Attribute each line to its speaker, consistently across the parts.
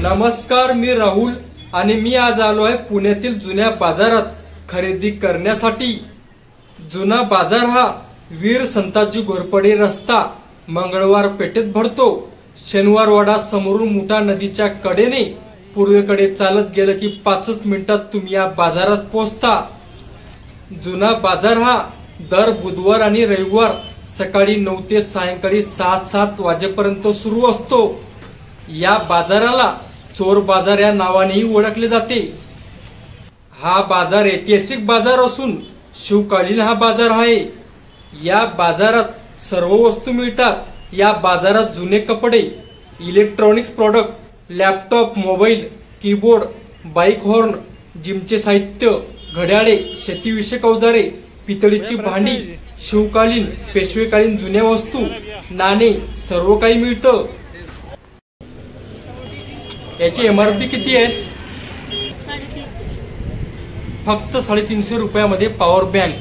Speaker 1: नमस्कार, मी राहुल आणि मी आज आलो आहे पुण्यातील जुन्या बाजारात खरेदी करण्यासाठी। जुना बाजार हा वीर संताजी घोरपडे रस्ता मंगळवार पेठेत भरतो। शनिवार वाडा समोरून मुठा नदीच्या कडेने पूर्वेकडे चालत गेलं की 5 मिनिटात तुम्ही या बाजारात पोहोचता। जुना बाजार हा दर बुधवार आणि रविवार सकाळी 9 ते सायंकाळी 6-7 वाजेपर्यंत सुरू असतो। या बाजाराला चोर बाजार या नावानेही ओळखले जाते। हा बाजार ऐतिहासिक बाजार असून शिवकालीन हा बाजार आहे। या बाजारात सर्व वस्तू मिळतात। या बाजारात जुने कपडे, electronics product, laptop, mobile, keyboard, bike horn, जिमचे साहित्य, घड्याळे, शेतीविषयक अवजारे, पितळीची भांडी, शिवकालीन पेशवेकालीन जुन्या वस्तू, नाणे सर्व काही मिळतं। याची एमआरपी किती आहे? फक्त 350 रुपयामध्ये पॉवर बँक।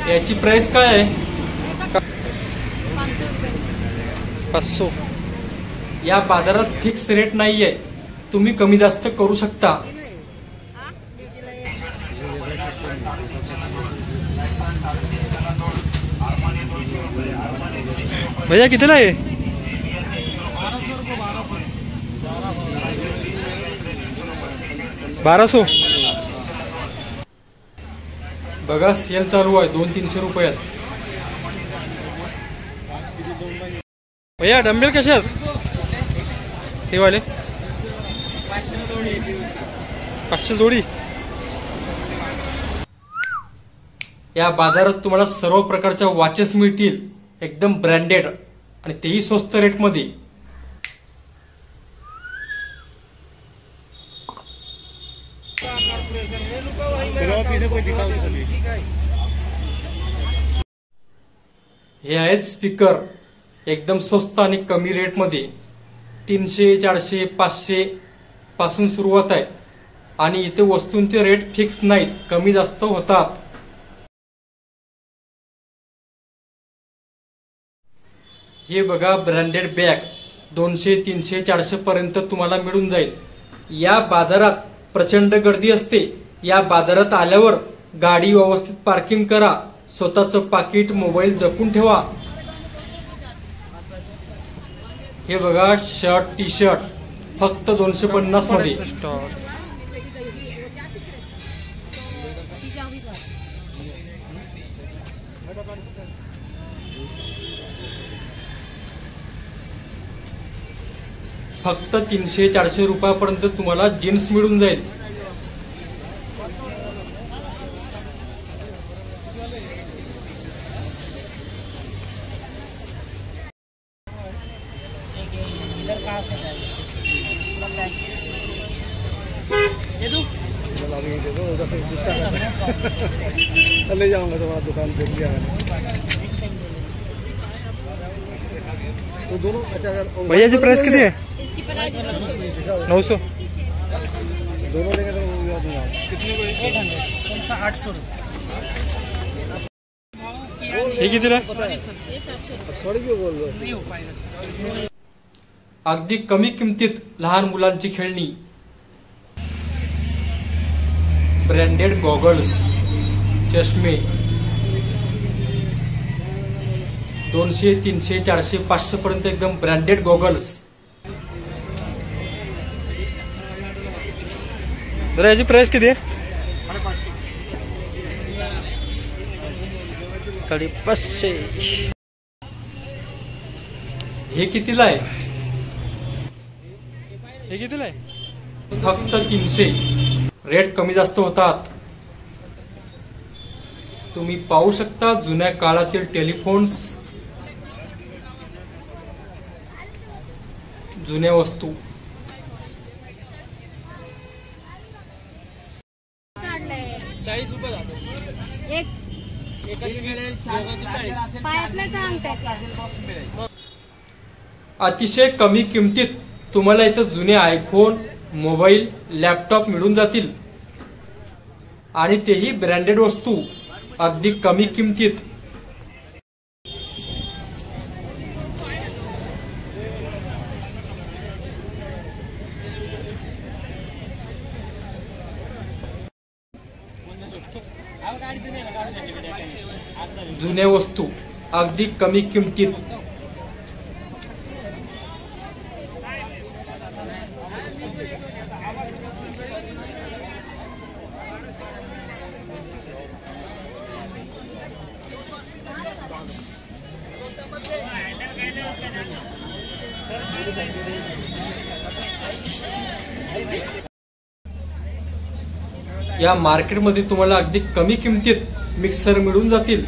Speaker 1: याची प्राइस काय आहे? 500। या बाजारात फिक्स रेट नाहीये, तुम्ही कमी जास्त करू शकता। भैया कितीला आहे? 1200। बघा सेल चालू आहे 200-300 रुपयात। भैया डंबेल कसे आहेत ते वाले? 500 जोडी। या बाजारात तुम्हाला सर्व प्रकारच्या वॉचेस मिळतील, एकदम ब्रँडेड आणि तेही स्वस्त रेट मध्ये। हे आहेत स्पीकर, एकदम स्वस्त आणि कमी रेट मध्ये। 300, 400, 500 पासून सुरुवात आहे आणि इथे वस्तूंचे रेट फिक्स नाहीत, कमी जास्त होतात। हे बघा ब्रँडेड बॅग 200, 300, 400 पर्यंत तुम्हाला मिळून जाईल। या बाजारात प्रचंड गर्दी असते। या बाजारात आल्यावर गाडी व्यवस्थित पार्किंग करा, स्वतःचं पाकिट, मोबाईल जपून ठेवा। हे बघा शर्ट, टी शर्ट फक्त 250 मध्ये। फक्त 300-400 रुपयापर्यंत तुम्हाला जीन्स मिळून जाईल।
Speaker 2: ले जाऊंगा तुम्हारा दुकान पे लिया तो दोनों। अच्छा
Speaker 1: भैया जी प्राइस कितनी है? 900।
Speaker 2: दोनों लेंगे तो कितने को?
Speaker 3: 800।
Speaker 1: हे कितीला?
Speaker 2: सॉरी क्यों बोल रहे हो?
Speaker 1: अगदी कमी किमतीत लहान मुलांची खेळणी, ब्रँडेड गॉगल्स, चष्मे 200, 300, 400, 500 पर्यंत एकदम ब्रँडेड गॉगल्स। जरा याची प्राइस किती आहे? 550। हे कितीला आहे? हे कितीला आहे? फक्त 300। रेट कमी जास्त होतात। तुम्ही पाहू शकता जुन्या काळातील टेलिफोन्स, जुन्या वस्तू। अतिशय कमी किमतीत तुम्हाला इथं जुने आयफोन, मोबाईल, लॅपटॉप मिळून जातील आणि तेही ब्रँडेड वस्तू अगदी कमी किमतीत। जुन्या वस्तू अगदी कमी किमतीत. या मार्केटमध्ये तुम्हाला अगदी कमी किमतीत मिक्सर मिळून जातील.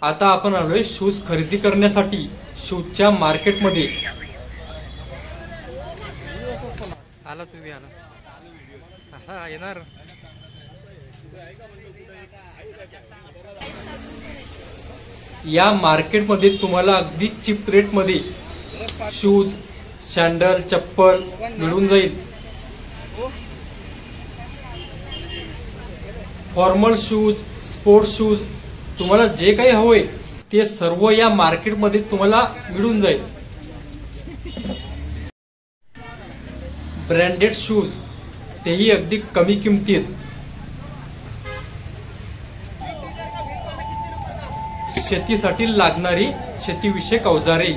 Speaker 1: आता आपण आलोय शूज खरेदी करण्यासाठी शूजच्या मार्केटमध्ये. आला तुम्ही आला हा येणार. या मार्केटमध्ये तुम्हाला अगदी चीप रेटमध्ये शूज, सॅन्डल, चप्पल मिळून जाईल. फॉर्मल शूज, स्पोर्ट्स शूज, तुम्हाला जे काही हवंय ते सर्व या मार्केटमध्ये तुम्हाला मिळून जाईल. ब्रँडेड शूज, तेही अगदी कमी किमतीत. शेतीसाठी लागणारी शेतीविषयक अवजारे.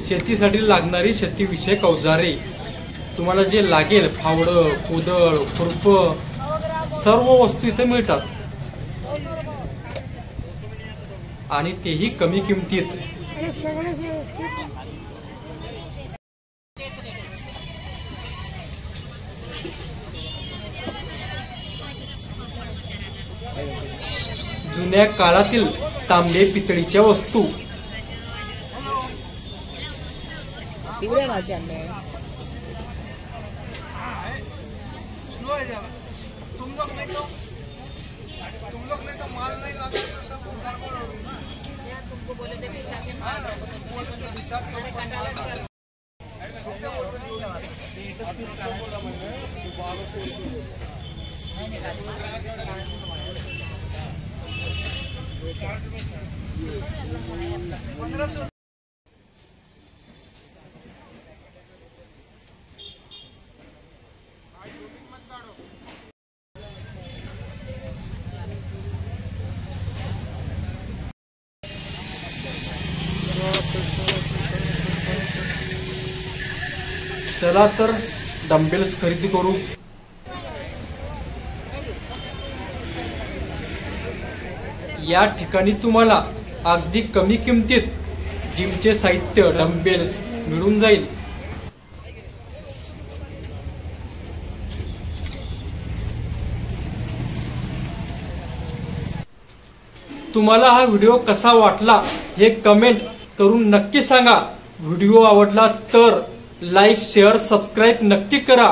Speaker 1: शेतीसाठी लागणारी शेतीविषयक अवजारे, तुम्हाला जे लागेल फावडं, कुदळ, खुरप, सर्व वस्तू इथे मिळतात आणि तेही कमी किमतीत. जुन्या काळातील तांबे पितळीच्या वस्तू.
Speaker 2: तुम लोग ने तो माल नहीं लाते तो सब गड़बड़ होगी ना. तुमको बोले थे पीछा के माल पीछा के
Speaker 1: चला तर डंबेल्स खरेदी करू. या ठिकाणी तुम्हाला अगदी कमी किमतीत जिमचे साहित्य, डंबेल्स मिळून जाईल. तुम्हाला हा व्हिडिओ कसा वाटला हे कमेंट करून नक्की सांगा. व्हिडिओ आवडला तर लाईक, शेअर, सबस्क्राईब नक्की करा.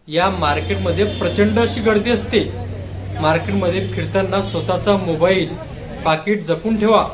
Speaker 1: या मार्केटमध्ये प्रचंड अशी गर्दी असते. मार्केटमध्ये फिरताना स्वतःचा मोबाईल, पाकिट जपून ठेवा.